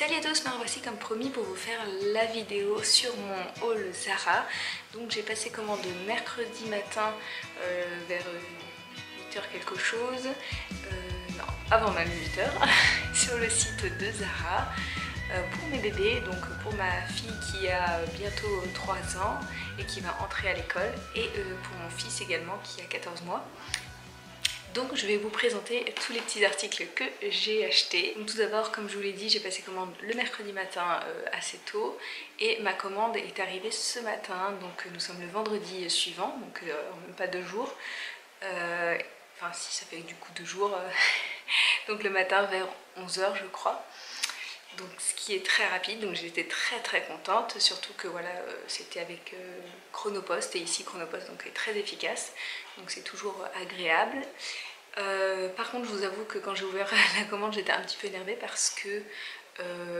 Salut à tous, me voici comme promis pour vous faire la vidéo sur mon haul Zara. Donc j'ai passé commande mercredi matin vers 8h quelque chose, non avant même 8h, sur le site de Zara pour mes bébés, donc pour ma fille qui a bientôt 3 ans et qui va entrer à l'école, et pour mon fils également qui a 14 mois. Donc je vais vous présenter tous les petits articles que j'ai achetés. Donc tout d'abord, comme je vous l'ai dit, j'ai passé commande le mercredi matin assez tôt et ma commande est arrivée ce matin. Donc nous sommes le vendredi suivant, donc en même pas 2 jours. Enfin si, ça fait du coup 2 jours. Donc le matin vers 11h je crois. Donc ce qui est très rapide, donc j'étais très contente, surtout que voilà, c'était avec Chronopost, et ici Chronopost donc est très efficace, donc c'est toujours agréable. Par contre je vous avoue que quand j'ai ouvert la commande j'étais un petit peu énervée parce que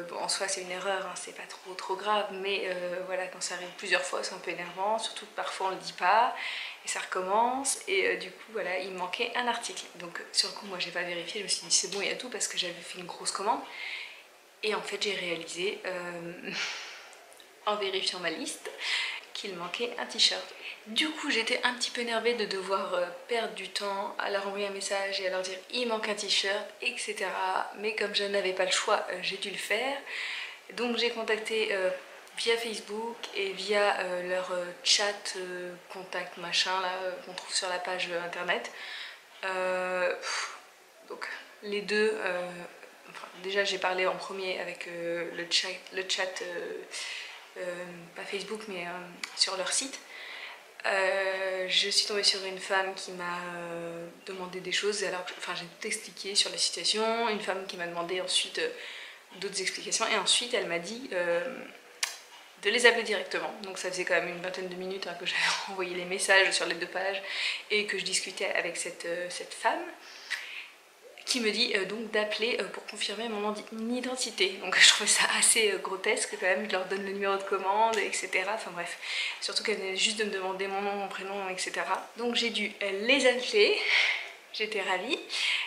bon, en soi c'est une erreur, hein, c'est pas trop grave, mais voilà, quand ça arrive plusieurs fois c'est un peu énervant, surtout que parfois on le dit pas et ça recommence, et du coup voilà, il me manquait un article. Donc sur le coup moi j'ai pas vérifié, je me suis dit c'est bon, il y a tout, parce que j'avais fait une grosse commande. Et en fait j'ai réalisé en vérifiant ma liste qu'il manquait un t-shirt. Du coup j'étais un petit peu énervée de devoir perdre du temps à leur envoyer un message et à leur dire il manque un t-shirt, etc. Mais comme je n'avais pas le choix, j'ai dû le faire. Donc j'ai contacté via Facebook et via leur chat contact machin là qu'on trouve sur la page internet. Donc les deux... Enfin, déjà j'ai parlé en premier avec le chat pas Facebook mais sur leur site. Je suis tombée sur une femme qui m'a demandé des choses, alors enfin j'ai tout expliqué sur la situation, une femme qui m'a demandé ensuite d'autres explications, et ensuite elle m'a dit de les appeler directement. Donc ça faisait quand même une vingtaine de minutes que j'avais envoyé les messages sur les 2 pages et que je discutais avec cette femme, qui me dit donc d'appeler pour confirmer mon identité. Donc je trouvais ça assez grotesque quand même, je leur donne le numéro de commande, etc. Enfin bref, surtout qu'elle venait juste de me demander mon nom, mon prénom, etc. Donc j'ai dû les appeler, j'étais ravie,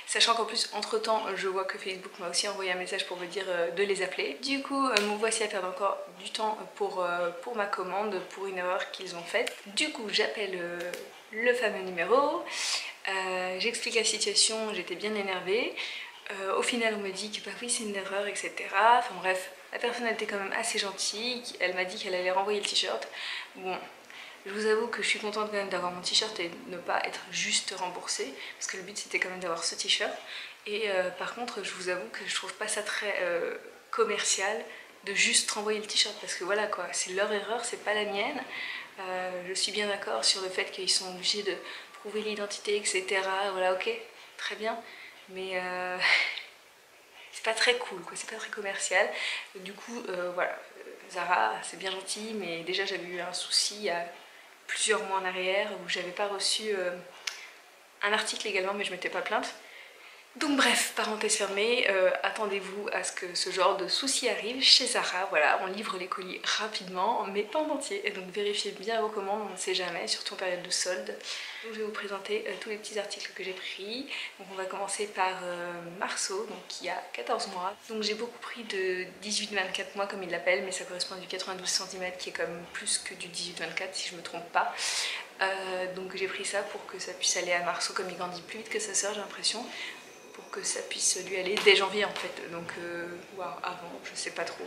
sachant qu'en plus entre temps je vois que Facebook m'a aussi envoyé un message pour me dire de les appeler. Du coup me voici à perdre encore du temps pour ma commande, pour une erreur qu'ils ont faite. Du coup j'appelle le fameux numéro. J'explique la situation, j'étais bien énervée. Au final on me dit que bah oui c'est une erreur, etc. Enfin bref, la personne était quand même assez gentille, elle m'a dit qu'elle allait renvoyer le t-shirt. Bon, je vous avoue que je suis contente quand même d'avoir mon t-shirt et ne pas être juste remboursée, parce que le but c'était quand même d'avoir ce t-shirt. Et par contre je vous avoue que je trouve pas ça très commercial de juste renvoyer le t-shirt, parce que voilà quoi, c'est leur erreur, c'est pas la mienne. Je suis bien d'accord sur le fait qu'ils sont obligés de prouver l'identité, etc. Voilà, ok, très bien, mais c'est pas très cool, quoi, c'est pas très commercial. Du coup, voilà, Zara, c'est bien gentil, mais déjà j'avais eu un souci il y a plusieurs mois en arrière où j'avais pas reçu un article également, mais je m'étais pas plainte. Donc bref, parenthèse fermée, attendez-vous à ce que ce genre de soucis arrive chez Zara. Voilà, on livre les colis rapidement, mais pas en entier. Et donc vérifiez bien vos commandes, on ne sait jamais, surtout en période de solde. Donc je vais vous présenter tous les petits articles que j'ai pris. Donc on va commencer par Marceau, donc qui a 14 mois. Donc j'ai beaucoup pris de 18-24 mois comme il l'appelle, mais ça correspond à du 92 cm qui est quand même plus que du 18-24 si je me trompe pas. Donc j'ai pris ça pour que ça puisse aller à Marceau, comme il grandit plus vite que sa soeur, j'ai l'impression, pour que ça puisse lui aller dès janvier en fait, donc ou avant, je sais pas trop.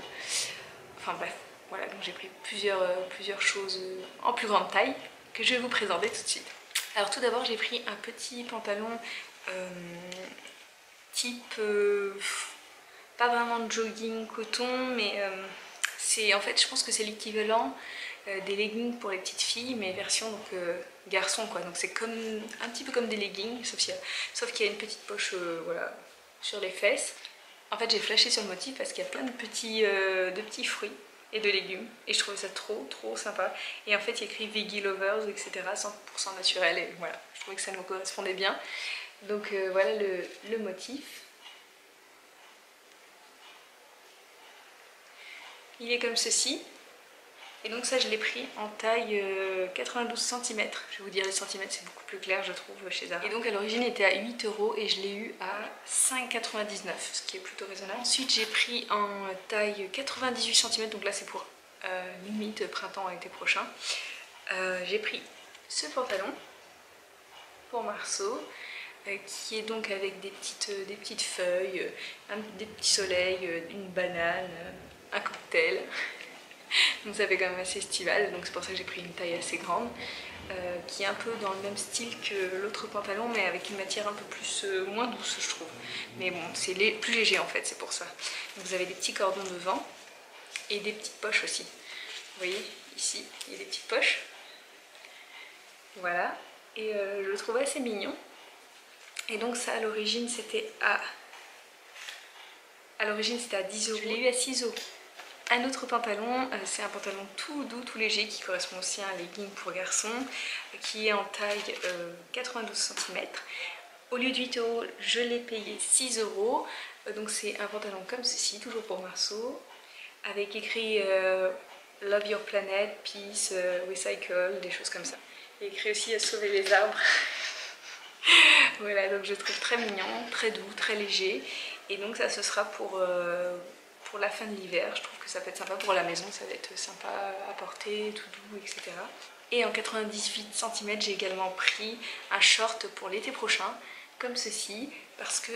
Enfin bref, voilà, donc j'ai pris plusieurs choses en plus grande taille que je vais vous présenter tout de suite. Alors tout d'abord j'ai pris un petit pantalon type pas vraiment de jogging coton, mais c'est en fait, je pense que c'est l'équivalent des leggings pour les petites filles, mais version donc garçon quoi. Donc c'est comme un petit peu comme des leggings, sauf qu'il y a une petite poche voilà, sur les fesses. En fait j'ai flashé sur le motif parce qu'il y a plein de petits fruits et de légumes, et je trouvais ça trop sympa. Et en fait il y a écrit Veggie Lovers, etc. 100% naturel, et voilà, je trouvais que ça nous correspondait bien. Donc voilà le motif. Il est comme ceci. Et donc ça je l'ai pris en taille 92 cm. Je vais vous dire les centimètres, c'est beaucoup plus clair je trouve chez Zara. Et donc à l'origine il était à 8 € et je l'ai eu à 5,99 €, ce qui est plutôt raisonnable. Ensuite j'ai pris en taille 98 cm, donc là c'est pour limite printemps été prochain. J'ai pris ce pantalon pour Marceau. Qui est donc avec des petites feuilles, des petits soleils, une banane, un cocktail. Donc ça fait quand même assez estival, donc c'est pour ça que j'ai pris une taille assez grande, qui est un peu dans le même style que l'autre pantalon, mais avec une matière un peu plus moins douce je trouve. Mais bon, c'est plus léger en fait, c'est pour ça. Donc vous avez des petits cordons devant et des petites poches aussi. Vous voyez, ici, il y a des petites poches. Voilà, et je le trouve assez mignon. Et donc ça à l'origine c'était à 10 €. Je l'ai eu à 6 €. Un autre pantalon, c'est un pantalon tout doux, tout léger qui correspond aussi à un legging pour garçon qui est en taille 92 cm. Au lieu de 8 €, je l'ai payé 6 €. Donc c'est un pantalon comme ceci, toujours pour Marceau, avec écrit Love Your Planet, Peace, Recycle, des choses comme ça. Et écrit aussi Sauver les arbres. Voilà, donc je trouve très mignon, très doux, très léger. Et donc ça ce sera pour la fin de l'hiver. Je trouve que ça peut être sympa pour la maison, ça va être sympa à porter, tout doux, etc. Et en 98 cm, j'ai également pris un short pour l'été prochain, comme ceci, parce que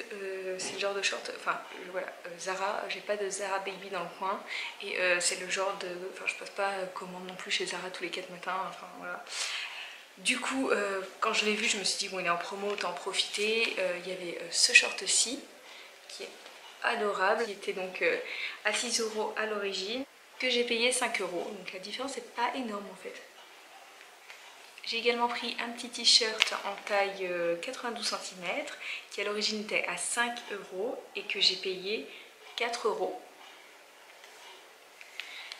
c'est le genre de short, enfin voilà, Zara, j'ai pas de Zara Baby dans le coin, et c'est le genre de, enfin je passe pas commande non plus chez Zara tous les 4 matins, enfin voilà. Du coup, quand je l'ai vu, je me suis dit bon, il est en promo, autant en profiter. Il y avait ce short-ci qui est adorable, qui était donc à 6 € à l'origine, que j'ai payé 5 €. Donc la différence n'est pas énorme en fait. J'ai également pris un petit t-shirt en taille 92 cm qui à l'origine était à 5 € et que j'ai payé 4 €.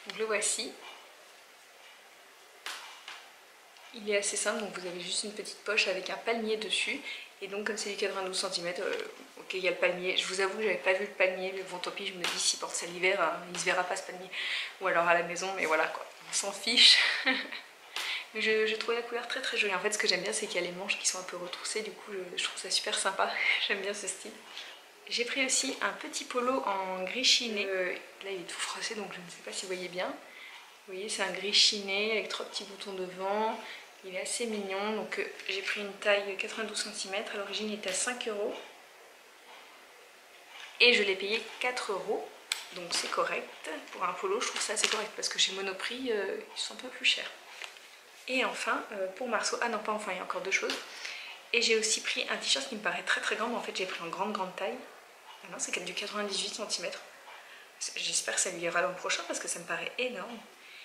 Donc le voici. Il est assez simple, donc vous avez juste une petite poche avec un palmier dessus. Et donc comme c'est du 92 cm, ok, il y a le palmier. Je vous avoue que j'avais pas vu le palmier, mais bon tant pis, je me dis s'il porte ça l'hiver, hein, il se verra pas ce palmier. Ou alors à la maison, mais voilà quoi, on s'en fiche. Mais je trouvais la couleur très très jolie. En fait ce que j'aime bien c'est qu'il y a les manches qui sont un peu retroussées, du coup je trouve ça super sympa. J'aime bien ce style. J'ai pris aussi un petit polo en gris chiné. Là il est tout froissé donc je ne sais pas si vous voyez bien. Vous voyez, c'est un gris chiné avec 3 petits boutons devant. Il est assez mignon. Donc j'ai pris une taille 92 cm. À l'origine, il était à 5 €. Et je l'ai payé 4 €. Donc c'est correct. Pour un polo, je trouve ça assez correct parce que chez Monoprix, ils sont un peu plus chers. Et enfin, pour Marceau, ah non, pas enfin, il y a encore deux choses. Et j'ai aussi pris un t-shirt qui me paraît très très grand. Mais en fait, j'ai pris en grande taille. Ah non, c'est du 98 cm. J'espère que ça lui ira l'an prochain parce que ça me paraît énorme.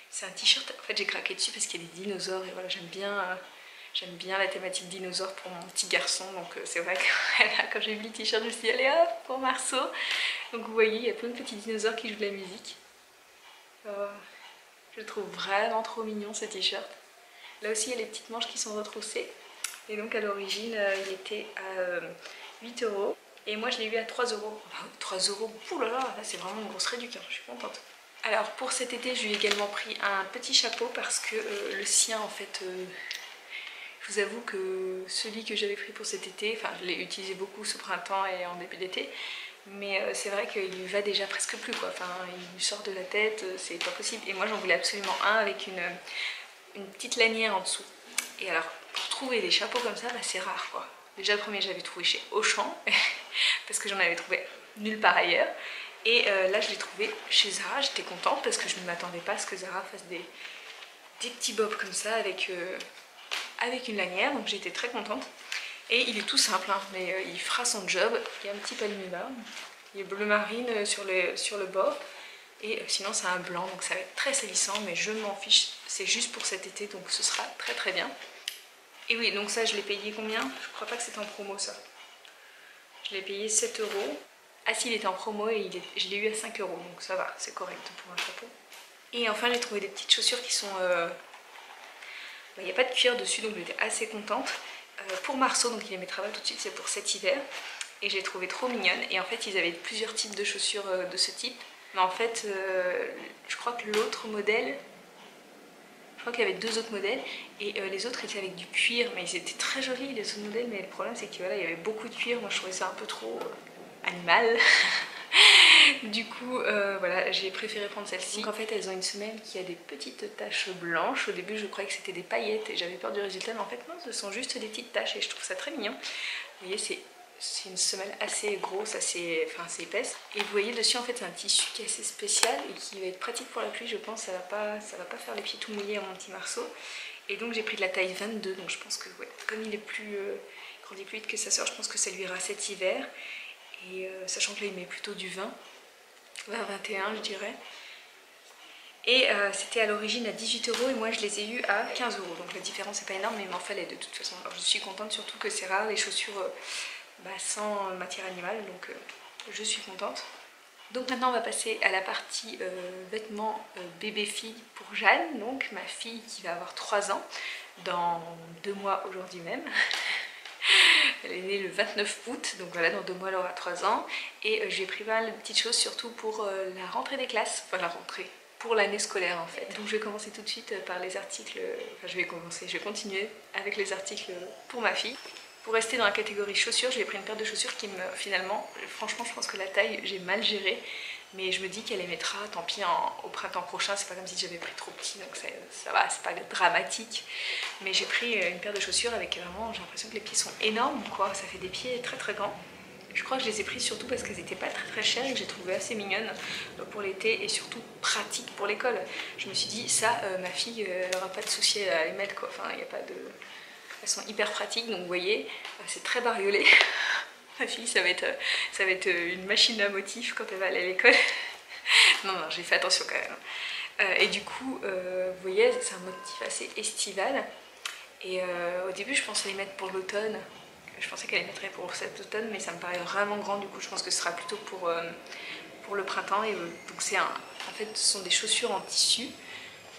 C'est un t-shirt, en fait j'ai craqué dessus parce qu'il y a des dinosaures et voilà, j'aime bien la thématique dinosaure pour mon petit garçon. Donc c'est vrai que quand j'ai vu le t-shirt, je me suis dit allez hop pour Marceau. Donc vous voyez, il y a plein de petits dinosaures qui jouent de la musique. Je le trouve vraiment trop mignon ce t-shirt. Là aussi il y a les petites manches qui sont retroussées. Et donc à l'origine il était à 8 €. Et moi je l'ai eu à 3 €. Enfin, 3 €, oulala, là c'est vraiment une grosse réduction, je suis contente. Alors pour cet été, je lui ai également pris un petit chapeau parce que le sien en fait, je vous avoue que celui que j'avais pris pour cet été, enfin je l'ai utilisé beaucoup ce printemps et en début d'été, mais c'est vrai qu'il lui va déjà presque plus quoi, enfin il lui sort de la tête, c'est pas possible. Et moi j'en voulais absolument un avec une petite lanière en dessous. Et alors pour trouver des chapeaux comme ça, bah, c'est rare quoi. Déjà le premier j'avais trouvé chez Auchan, parce que j'en avais trouvé nulle part ailleurs. Et là je l'ai trouvé chez Zara, j'étais contente parce que je ne m'attendais pas à ce que Zara fasse des petits bobs comme ça avec une lanière, donc j'étais très contente. Et il est tout simple, hein, mais il fera son job. Il y a un petit palmier là, il est bleu marine sur le bord. Et sinon c'est un blanc, donc ça va être très salissant, mais je m'en fiche, c'est juste pour cet été, donc ce sera très très bien. Et oui, donc ça je l'ai payé combien? Je crois pas que c'était en promo ça. Je l'ai payé 7 €. Ah si, il était en promo et je l'ai eu à 5 €, donc ça va, c'est correct pour un chapeau. Et enfin j'ai trouvé des petites chaussures qui sont... il n'y a pas de cuir dessus, donc j'étais assez contente. Pour Marceau, donc il les mettra pas tout de suite, c'est pour cet hiver. Et j'ai trouvé trop mignonne. Et en fait ils avaient plusieurs types de chaussures de ce type. Mais en fait je crois que l'autre modèle crois qu'il y avait 2 autres modèles et les autres étaient avec du cuir, mais ils étaient très jolis les autres modèles, mais le problème c'est que voilà, il y avait beaucoup de cuir, moi je trouvais ça un peu trop animal. Du coup voilà, j'ai préféré prendre celle-ci. Donc en fait elles ont une semelle qui a des petites taches blanches. Au début je croyais que c'était des paillettes et j'avais peur du résultat, mais en fait non, ce sont juste des petites taches et je trouve ça très mignon. Vous voyez, c'est une semelle assez grosse, assez épaisse. Et vous voyez dessus en fait c'est un tissu qui est assez spécial et qui va être pratique pour la pluie, je pense. Ça va pas faire les pieds tout mouillés à mon petit marceau. Et donc j'ai pris de la taille 22, donc je pense que ouais, comme il est plus grandit plus vite que sa soeur, je pense que ça lui ira cet hiver. Et sachant que là il met plutôt du 20, 21 je dirais. Et c'était à l'origine à 18 € et moi je les ai eu à 15 €. Donc la différence n'est pas énorme, mais il m'en fallait de toute façon. Alors je suis contente, surtout que c'est rare les chaussures sans matière animale, donc je suis contente. Donc maintenant on va passer à la partie vêtements bébé-fille pour Jeanne, donc ma fille qui va avoir 3 ans dans 2 mois aujourd'hui même. Elle est née le 29 août, donc voilà, dans 2 mois elle aura 3 ans. Et j'ai pris pas mal de petites choses, surtout pour la rentrée des classes, enfin la rentrée, pour l'année scolaire en fait. Donc je vais commencer tout de suite par les articles, enfin je vais continuer avec les articles pour ma fille. Pour rester dans la catégorie chaussures, j'ai pris une paire de chaussures qui me, finalement, franchement je pense que la taille j'ai mal géré, mais je me dis qu'elle les mettra, tant pis au printemps prochain, c'est pas comme si j'avais pris trop petit, donc ça va, c'est pas dramatique. Mais j'ai pris une paire de chaussures avec vraiment, j'ai l'impression que les pieds sont énormes quoi, ça fait des pieds très très grands. Je crois que je les ai prises surtout parce qu'elles n'étaient pas très chères et que j'ai trouvé assez mignonnes pour l'été et surtout pratiques pour l'école. Je me suis dit ça, ma fille elle n'aura pas de souci à les mettre quoi, enfin il n'y a pas de... Elles sont hyper pratiques, donc vous voyez, c'est très bariolé. Ma fille, ça va être une machine à motifs quand elle va aller à l'école. Non, j'ai fait attention quand même. Et du coup, vous voyez, c'est un motif assez estival. Et au début, je pensais les mettre pour l'automne. Je pensais qu'elle les mettrait pour cet automne, mais ça me paraît vraiment grand. Du coup, je pense que ce sera plutôt pour le printemps. Et donc, en fait, ce sont des chaussures en tissu.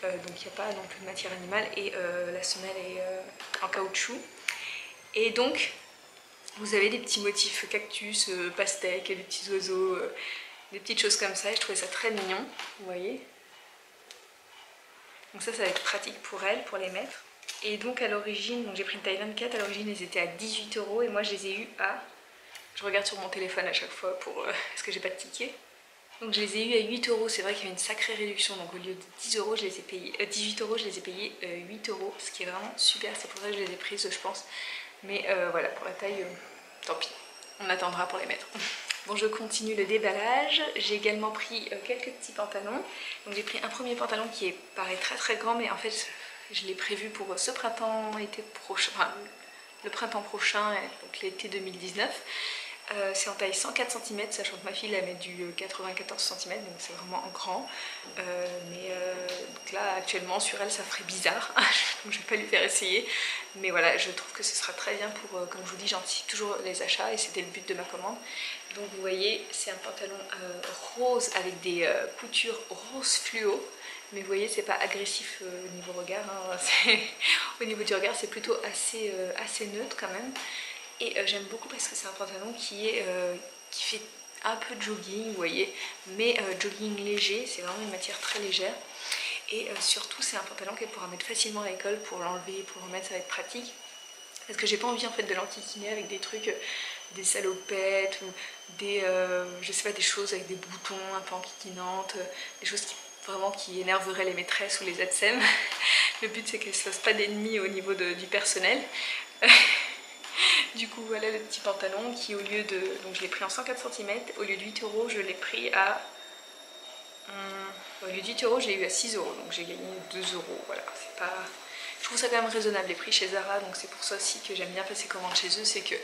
Donc il n'y a pas non plus de matière animale et la semelle est en caoutchouc. Et donc vous avez des petits motifs cactus, pastèques, des petits oiseaux, des petites choses comme ça et je trouvais ça très mignon, vous voyez. Donc ça va être pratique pour elle, pour les mettre. Et donc à l'origine, donc j'ai pris une taille 24, à l'origine elles étaient à 18 € et moi je les ai eu à... Je regarde sur mon téléphone à chaque fois pour parce que j'ai pas de ticket. Donc je les ai eu à 8 €, c'est vrai qu'il y a une sacrée réduction, donc au lieu de 10 €, je les ai payés, 18 €, je les ai payés 8 €, ce qui est vraiment super, c'est pour ça que je les ai prises je pense. Mais voilà, pour la taille, tant pis, on attendra pour les mettre. Bon, je continue le déballage, j'ai également pris quelques petits pantalons. Donc j'ai pris un premier pantalon qui paraît très très grand, mais en fait je l'ai prévu pour ce printemps, été prochain, enfin le printemps prochain, donc l'été 2019. C'est en taille 104 cm, sachant que ma fille elle met du 94 cm, donc c'est vraiment grand. Donc là actuellement sur elle ça ferait bizarre, donc je vais pas lui faire essayer. Mais voilà, je trouve que ce sera très bien pour, comme je vous dis, j'anticipe toujours les achats et c'était le but de ma commande. Donc vous voyez, c'est un pantalon rose avec des coutures rose fluo. Mais vous voyez, c'est pas agressif au niveau regard, hein. Au niveau du regard c'est plutôt assez neutre quand même. Et j'aime beaucoup parce que c'est un pantalon qui fait un peu de jogging, vous voyez, mais jogging léger, c'est vraiment une matière très légère. Et surtout c'est un pantalon qu'elle pourra mettre facilement à l'école pour l'enlever, pour le remettre, ça va être pratique. Parce que j'ai pas envie en fait de l'enquiquiner avec des trucs, des salopettes ou des, je sais pas, des choses avec des boutons un peu enquiquinantes, des choses qui énerveraient les maîtresses ou les ATSEM. Le but c'est qu'elles ne se fassent pas d'ennemis au niveau du personnel. Du coup voilà le petit pantalon qui au lieu de... Donc je l'ai pris en 104 cm, au lieu de 8 € je l'ai pris à... Au lieu de 8 € je l'ai eu à 6 €, donc j'ai gagné 2 €, voilà, c'est pas... Je trouve ça quand même raisonnable les prix chez Zara, donc c'est pour ça aussi que j'aime bien passer commande chez eux, c'est que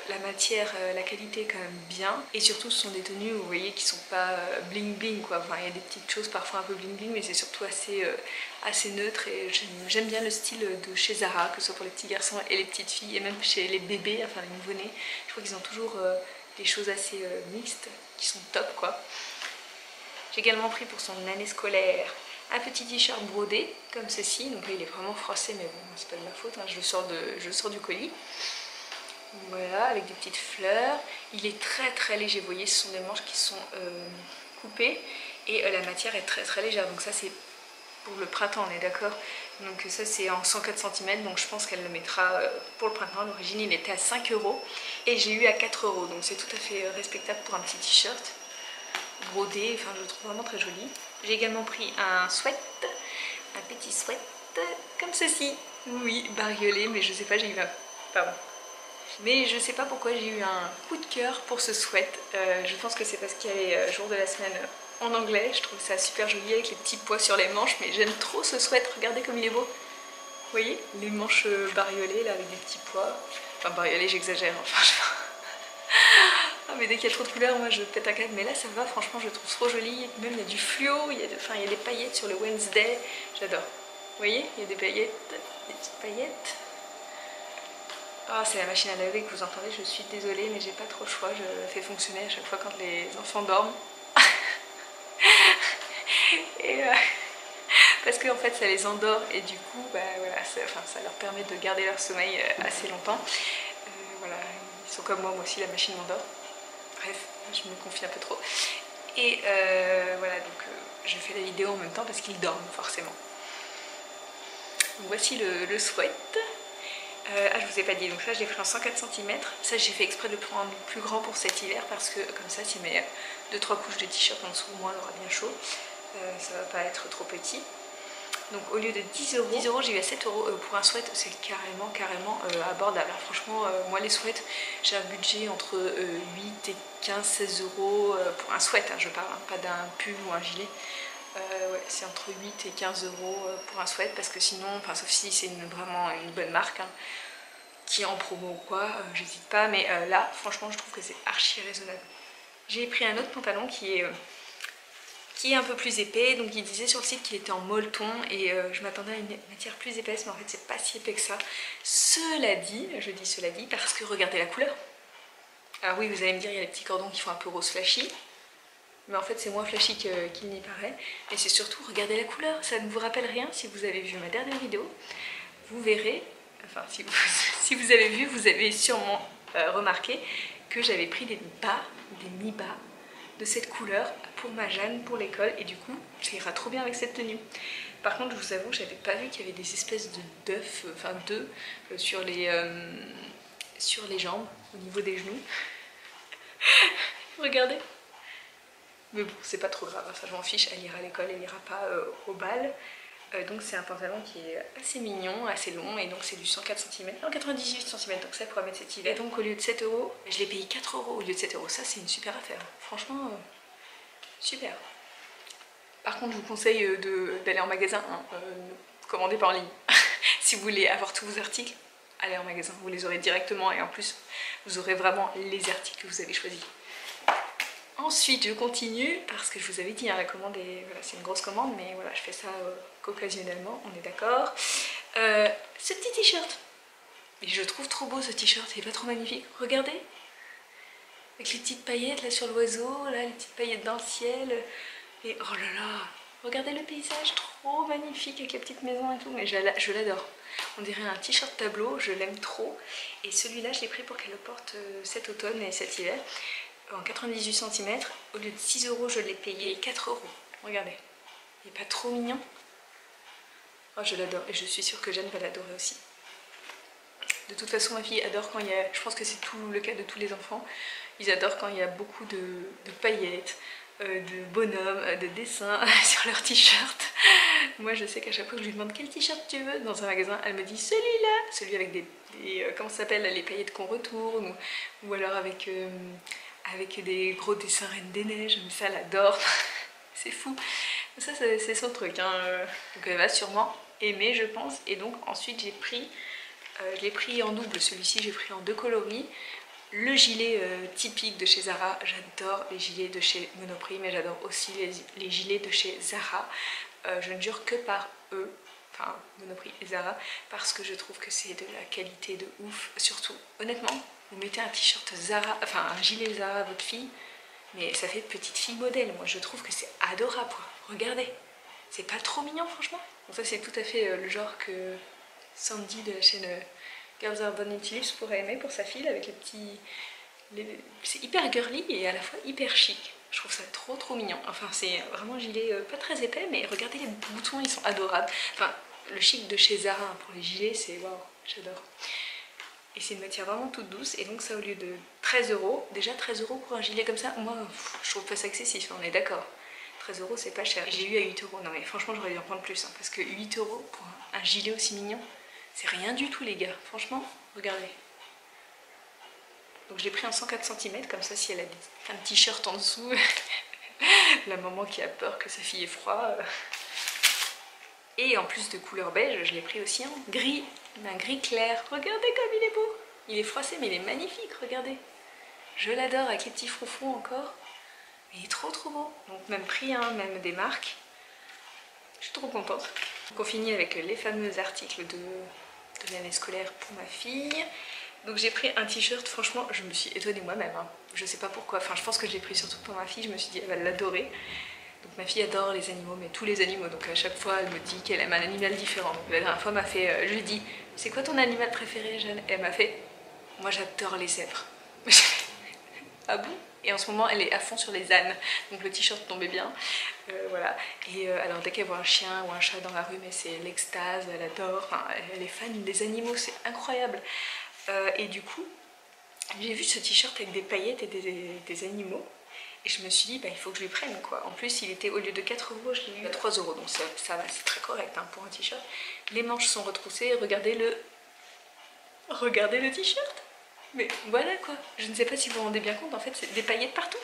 la matière, la qualité est quand même bien, et surtout ce sont des tenues, vous voyez, qui sont pas bling bling quoi, enfin il y a des petites choses parfois un peu bling bling, mais c'est surtout assez neutre, et j'aime bien le style de chez Zara, que ce soit pour les petits garçons et les petites filles, et même chez les bébés, enfin les nouveau-nés, je crois qu'ils ont toujours des choses assez mixtes, qui sont top quoi. J'ai également pris pour son année scolaire un petit t-shirt brodé, comme ceci, donc là il est vraiment froissé, mais bon, c'est pas de ma faute, hein. je le sors du colis. Voilà, avec des petites fleurs. Il est très très léger, vous voyez, ce sont des manches qui sont coupées et la matière est très très légère. Donc ça c'est pour le printemps, on est d'accord. Donc ça c'est en 104 cm, donc je pense qu'elle le mettra pour le printemps. À l'origine il était à 5 € et j'ai eu à 4 €, donc c'est tout à fait respectable pour un petit t-shirt brodé, enfin je le trouve vraiment très joli. J'ai également pris un sweat, un petit sweat comme ceci. Oui, bariolé, mais je sais pas, j'ai eu un... Pardon. Mais je sais pas pourquoi j'ai eu un coup de cœur pour ce sweat. Je pense que c'est parce qu'il y avait jour de la semaine en anglais. Je trouve ça super joli avec les petits pois sur les manches, mais j'aime trop ce sweat. Regardez comme il est beau. Vous voyez, les manches bariolées là avec des petits pois. Enfin bariolées, j'exagère. Enfin, ah, mais dès qu'il y a trop de couleurs, moi je pète un câble. Mais là ça va, franchement, je le trouve trop joli. Même il y a du fluo, il y a des paillettes sur le Wednesday. J'adore. Vous voyez, il y a des paillettes, des petites paillettes. Ah, c'est la machine à laver que vous entendez, je suis désolée, mais j'ai pas trop le choix, je la fais fonctionner à chaque fois quand les enfants dorment. Et parce que en fait ça les endort et du coup bah, voilà, ça leur permet de garder leur sommeil assez longtemps. Voilà, ils sont comme moi aussi la machine m'endort. Bref, je me confie un peu trop. Et voilà, donc je fais la vidéo en même temps parce qu'ils dorment forcément. Donc voici le sweat. Ah, je vous ai pas dit, donc ça je l'ai pris en 104 cm. Ça j'ai fait exprès de le prendre plus grand pour cet hiver parce que comme ça si mes 2-3 couches de t-shirt en dessous, moi elle aura bien chaud. Ça va pas être trop petit. Donc au lieu de 10 €, j'ai eu à 7 € pour un sweat, c'est carrément abordable. Alors, franchement, moi les sweats, j'ai un budget entre 8 et 15-16 € pour un sweat, hein, je parle, hein, pas d'un pull ou un gilet. Ouais, c'est entre 8 et 15 € pour un sweat parce que sinon, enfin sauf si c'est vraiment une bonne marque hein, qui est en promo ou quoi, j'hésite pas, mais là franchement je trouve que c'est archi raisonnable. J'ai pris un autre pantalon qui est un peu plus épais, donc il disait sur le site qu'il était en molleton et je m'attendais à une matière plus épaisse, mais en fait c'est pas si épais que ça. Cela dit, je dis cela dit parce que regardez la couleur. Alors oui, vous allez me dire il y a les petits cordons qui font un peu rose flashy, mais en fait c'est moins flashy qu'il n'y paraît. Et c'est surtout, regardez la couleur, ça ne vous rappelle rien. Si vous avez vu ma dernière vidéo, vous verrez, enfin si vous avez vu, vous avez sûrement remarqué que j'avais pris des mi-bas de cette couleur pour ma Jeanne, pour l'école, et du coup ça ira trop bien avec cette tenue. Par contre je vous avoue, j'avais pas vu qu'il y avait des espèces d'œufs, enfin d'œufs sur les jambes, au niveau des genoux. Regardez. Mais bon, c'est pas trop grave, ça je m'en fiche, elle ira à l'école, elle ira pas au bal. Donc c'est un pantalon qui est assez mignon, assez long, et donc c'est du 104 cm, non 98 cm, donc ça pourra mettre cet hiver. Et donc au lieu de 7 €, je l'ai payé 4 € au lieu de 7 €, ça c'est une super affaire, franchement, super. Par contre je vous conseille d'aller en magasin, hein, commandez pas en ligne. Si vous voulez avoir tous vos articles, allez en magasin, vous les aurez directement, et en plus vous aurez vraiment les articles que vous avez choisis. Ensuite je continue parce que je vous avais dit hein, la commande est, voilà, c'est une grosse commande, mais voilà, je fais ça qu'occasionnellement, on est d'accord. Ce petit t-shirt, et je le trouve trop beau ce t-shirt, il est pas trop magnifique, regardez, avec les petites paillettes là sur l'oiseau, là les petites paillettes dans le ciel, et oh là là, regardez le paysage, trop magnifique avec les petites maisons et tout, mais je l'adore. On dirait un t-shirt tableau, je l'aime trop, et celui-là je l'ai pris pour qu'elle le porte cet automne et cet hiver. En 98 cm, au lieu de 6 € je l'ai payé 4 €. Regardez, il n'est pas trop mignon? Oh, je l'adore et je suis sûre que Jeanne va l'adorer aussi. De toute façon ma fille adore quand il y a, je pense que c'est tout le cas de tous les enfants, ils adorent quand il y a beaucoup de paillettes, de bonhommes, de dessins sur leur t-shirt. Moi je sais qu'à chaque fois que je lui demande quel t-shirt tu veux dans un magasin, elle me dit celui-là, celui avec des comment ça s'appelle, les paillettes qu'on retourne, ou alors avec des gros dessins Reine des Neiges, mais ça elle adore. C'est fou, ça c'est son truc hein. Donc elle va sûrement aimer je pense. Et donc ensuite j'ai pris, je l'ai pris en double, celui-ci j'ai pris en 2 coloris. Le gilet typique de chez Zara, j'adore les gilets de chez Monoprix, mais j'adore aussi les gilets de chez Zara. Je ne jure que par eux, enfin Monoprix et Zara, parce que je trouve que c'est de la qualité de ouf. Surtout, honnêtement, vous mettez un t-shirt Zara, enfin un gilet Zara à votre fille, mais ça fait petite fille modèle. Moi je trouve que c'est adorable quoi. Regardez, c'est pas trop mignon franchement. Donc ça c'est tout à fait le genre que Sandy de la chaîne Girls Are Born in pourrait aimer pour sa fille, avec les petits... C'est hyper girly et à la fois hyper chic. Je trouve ça trop mignon. Enfin c'est vraiment un gilet pas très épais, mais regardez les boutons, ils sont adorables. Enfin le chic de chez Zara pour les gilets, c'est waouh, j'adore. Et c'est une matière vraiment toute douce, et donc ça au lieu de 13 €, déjà 13 € pour un gilet comme ça, moi je trouve pas ça excessif, on est d'accord. 13 € c'est pas cher. J'ai eu à 8 €, non mais franchement j'aurais dû en prendre plus, hein, parce que 8 € pour un gilet aussi mignon, c'est rien du tout les gars, franchement, regardez. Donc je l'ai pris en 104 cm, comme ça si elle a un t-shirt en dessous, la maman qui a peur que sa fille ait froid. Et en plus de couleur beige, je l'ai pris aussi en gris, un gris clair. Regardez comme il est beau. Il est froissé mais il est magnifique, regardez. Je l'adore avec les petits froufrous encore. Il est trop beau. Donc même prix, hein, même des marques. Je suis trop contente. Donc on finit avec les fameux articles de l'année scolaire pour ma fille. Donc j'ai pris un t-shirt, franchement je me suis étonnée moi-même. Hein. Je sais pas pourquoi, enfin je pense que je l'ai pris surtout pour ma fille, je me suis dit elle va l'adorer. Donc ma fille adore les animaux, mais tous les animaux, donc à chaque fois elle me dit qu'elle aime un animal différent. Donc la dernière fois m'a fait, je lui ai dit c'est quoi ton animal préféré Jeanne? Et elle m'a fait moi j'adore les zèbres. Ah bon? Et en ce moment elle est à fond sur les ânes, donc le t-shirt tombait bien. Voilà. Et alors dès qu'elle voit un chien ou un chat dans la rue, mais c'est l'extase, elle adore, enfin, elle est fan des animaux, c'est incroyable. Et du coup j'ai vu ce t-shirt avec des paillettes et des animaux. Et je me suis dit, bah, il faut que je lui prenne quoi. En plus, il était au lieu de 4 €, je l'ai eu à 3 €. Donc ça va, c'est très correct hein, pour un t-shirt. Les manches sont retroussées. Regardez le t-shirt. Mais voilà quoi. Je ne sais pas si vous vous rendez bien compte, en fait, c'est des paillettes partout.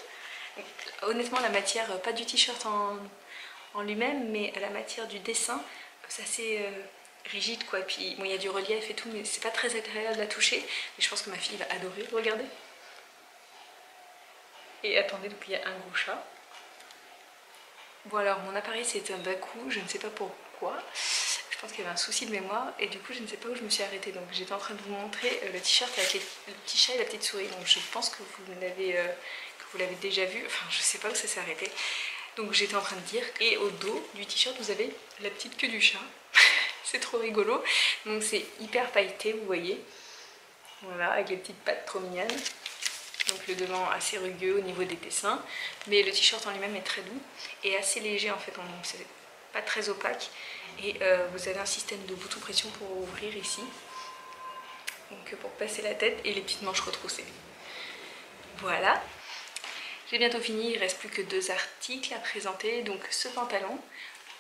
Donc, honnêtement, la matière, pas du t-shirt en lui-même, mais la matière du dessin, c'est assez rigide quoi. Et puis, bon, il y a du relief et tout, mais c'est pas très agréable à toucher. Mais je pense que ma fille va adorer. Regardez. Et attendez, donc il y a un gros chat. Bon alors mon appareil s'est éteint d'un coup, je ne sais pas pourquoi. Je pense qu'il y avait un souci de mémoire et du coup je ne sais pas où je me suis arrêtée. Donc j'étais en train de vous montrer le t-shirt avec le petit chat et la petite souris. Donc je pense que vous l'avez déjà vu. Enfin je sais pas où ça s'est arrêté. Donc j'étais en train de dire. Et au dos du t-shirt vous avez la petite queue du chat. C'est trop rigolo. Donc c'est hyper pailleté, vous voyez. Voilà, avec les petites pattes trop mignonnes. Donc le devant assez rugueux au niveau des dessins, mais le t-shirt en lui-même est très doux et assez léger en fait, c'est pas très opaque. Et vous avez un système de bouton pression pour ouvrir ici, donc pour passer la tête, et les petites manches retroussées. Voilà, j'ai bientôt fini, il ne reste plus que 2 articles à présenter. Donc ce pantalon,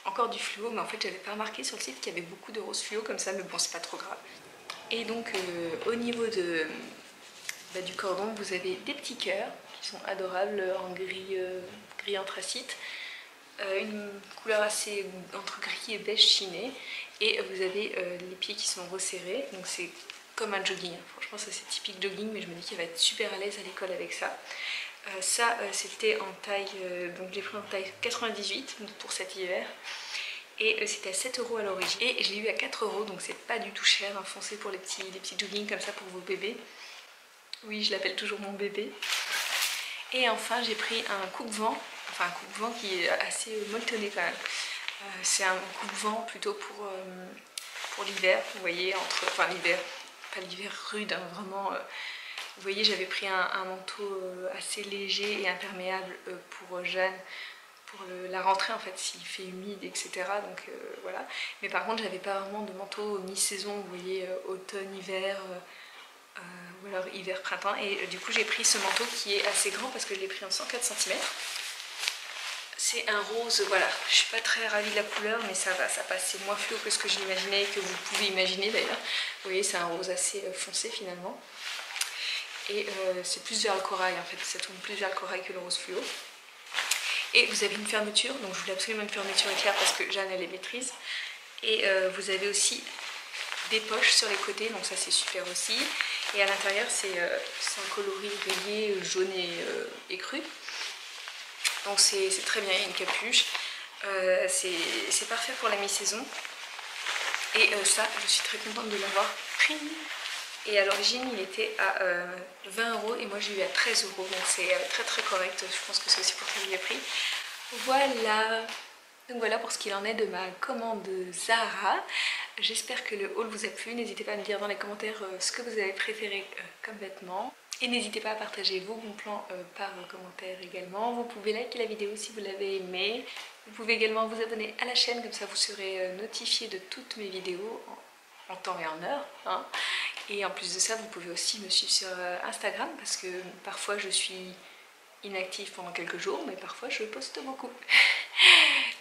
encore du fluo, mais en fait j'avais pas remarqué sur le site qu'il y avait beaucoup de rose fluo comme ça, mais bon c'est pas trop grave. Et donc au niveau du cordon, vous avez des petits cœurs qui sont adorables en gris anthracite, une couleur assez entre gris et beige chiné, et vous avez les pieds qui sont resserrés, donc c'est comme un jogging. Franchement ça c'est typique jogging, mais je me dis qu'il va être super à l'aise à l'école avec ça. Ça c'était en taille, donc je l'ai pris en taille 98 pour cet hiver. Et c'était à 7 € à l'origine. Et je l'ai eu à 4 €, donc c'est pas du tout cher, hein, foncé pour les petits joggings comme ça pour vos bébés. Oui, je l'appelle toujours mon bébé. Et enfin, j'ai pris un coupe-vent, enfin un coupe-vent qui est assez molletonné quand même. C'est un coupe-vent plutôt pour l'hiver, vous voyez, enfin l'hiver, pas l'hiver rude, hein, vraiment. Vous voyez, j'avais pris un manteau assez léger et imperméable pour Jeanne, pour la rentrée en fait, s'il fait humide, etc. Donc voilà. Mais par contre, j'avais pas vraiment de manteau mi-saison, vous voyez, automne, hiver. Ou alors hiver-printemps, et du coup j'ai pris ce manteau qui est assez grand parce que je l'ai pris en 104 cm. C'est un rose, voilà, je suis pas très ravie de la couleur, mais ça va, ça passe, c'est moins fluo que ce que j'imaginais et que vous pouvez imaginer d'ailleurs. Vous voyez, c'est un rose assez foncé finalement, et c'est plus vers le corail en fait, ça tourne plus vers le corail que le rose fluo. Et vous avez une fermeture, donc je voulais absolument une fermeture éclair parce que Jeanne elle les maîtrise, et vous avez aussi des poches sur les côtés, donc ça c'est super aussi. Et à l'intérieur c'est un coloris rayé jaune et cru. Donc c'est très bien, il y a une capuche. C'est parfait pour la mi-saison. Et ça, je suis très contente de l'avoir pris. Et à l'origine, il était à 20 € et moi j'ai eu à 13 €. Donc c'est très correct. Je pense que c'est aussi pour ça que je l'ai pris. Voilà. Donc voilà pour ce qu'il en est de ma commande Zara. J'espère que le haul vous a plu. N'hésitez pas à me dire dans les commentaires ce que vous avez préféré comme vêtements. Et n'hésitez pas à partager vos bons plans par commentaire également. Vous pouvez liker la vidéo si vous l'avez aimée. Vous pouvez également vous abonner à la chaîne, comme ça vous serez notifié de toutes mes vidéos en temps et en heure. Hein. Et en plus de ça, vous pouvez aussi me suivre sur Instagram, parce que parfois je suis inactive pendant quelques jours, mais parfois je poste beaucoup.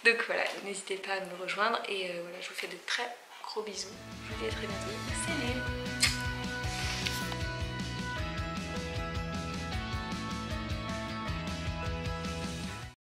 Donc voilà, n'hésitez pas à me rejoindre et voilà, je vous fais de très gros bisous. Je vous dis à très bientôt. Salut!